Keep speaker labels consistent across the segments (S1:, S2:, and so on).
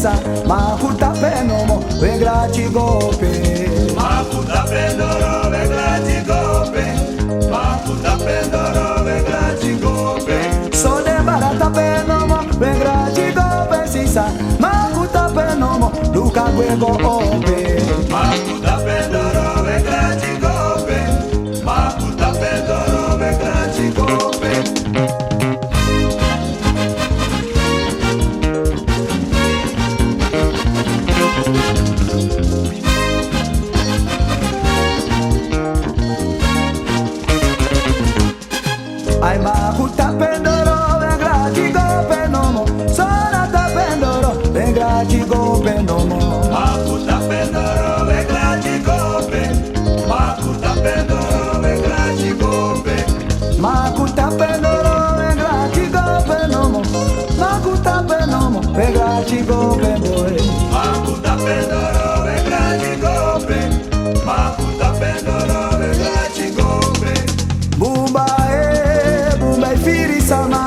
S1: sisa makuta penomo we grati gope
S2: Makuta pendoro we grati gope Makuta pendoro we grati gope
S1: so de barata penomo we grati gope sisa makuta penomo luka gwego ope
S2: Makuta pendoro we grati gope Makuta pendoro we grati gope
S1: Ai makuta pendoro we grati gope nomo sonata pendoro we grati gope nomo
S2: Makuta pendoro we grati gope Makuta pendoro we grati gope
S1: makuta pendoro we grati gope nomo makuta penomo we grati gope boy
S2: Makuta pendoro we grati gope Makuta pendoro we grati gope
S1: Bumba firi sama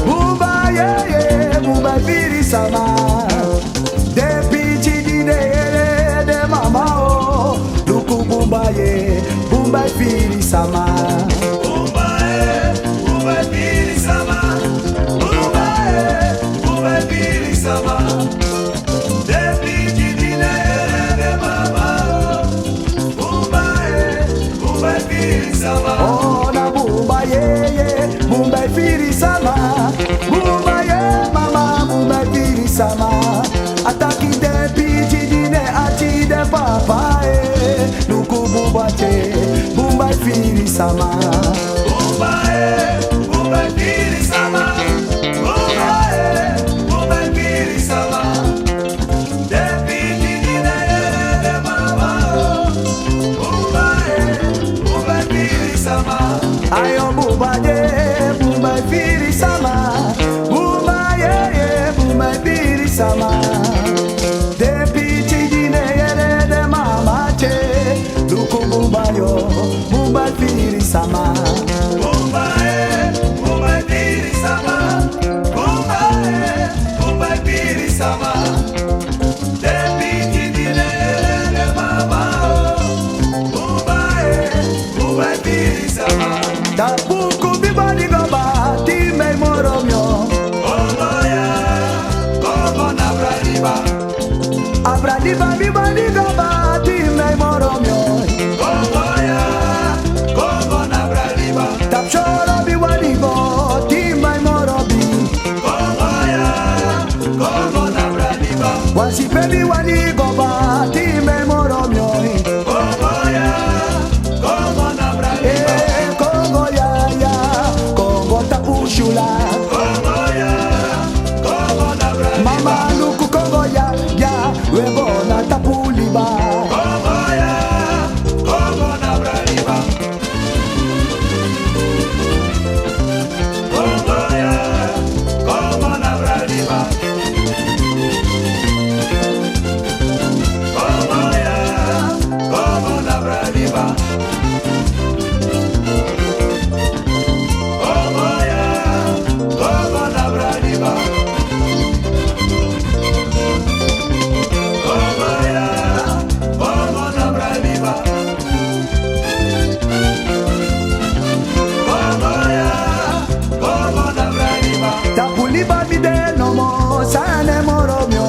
S1: Bumba Bumba firi sama De pichi di de mama o Luku Bumba Bumba firi sama
S2: Bumba firi sama Bumba firi sama De pichi di de mama Bumba firi sama
S1: Oh na Bumba Bumba firi sama Bumba mama Bumba firi sama Ataki de pichi di ne ati de papa Luku Bumba Bumba firi sama
S2: Bumba firi sama Bumba firi sama De pichi di de mama Bumba firi sama
S1: Ayo Bumba Bumba firi sama Bumba Bumba firi sama De pichi di ne de mama che Luku Bumba Bumba firi sama
S2: Bumba firi sama Bumba firi sama De pichi di de mama Bumba firi sama
S1: Tapuku bibadi goba ti me moro mio
S2: Como na bradiba
S1: Abradiba bibadi goba ti me moro mio
S2: Como na bradiba
S1: Tapchoro bibadi go ti me moro bi
S2: Como na bradiba
S1: Wasi pebi wani goba ti me moro mio
S2: Como na bradiba
S1: Kongo ya Kongo tapushula
S2: Como na bradiba
S1: Mama luku Kongo ya Webo na tapuliba
S2: Como na bradiba Como na bradiba Como na bradiba Como na bradiba Como na bradiba Como na bradiba
S1: Tapuliba mi de no mo Sane moro mio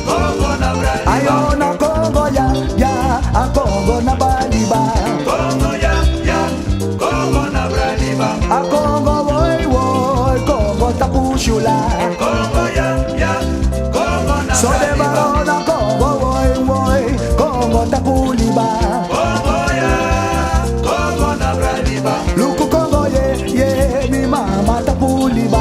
S2: Como na bradiba
S1: Ayo na Kongo ya A Kongo na baliba
S2: Como na bradiba
S1: A Kongo woy Kongo tapushula
S2: Como na
S1: So de
S2: bradiba
S1: barona Kongo woy Kongo tapuliba
S2: Como na bradiba
S1: Luku Kongo mi mama tapuliba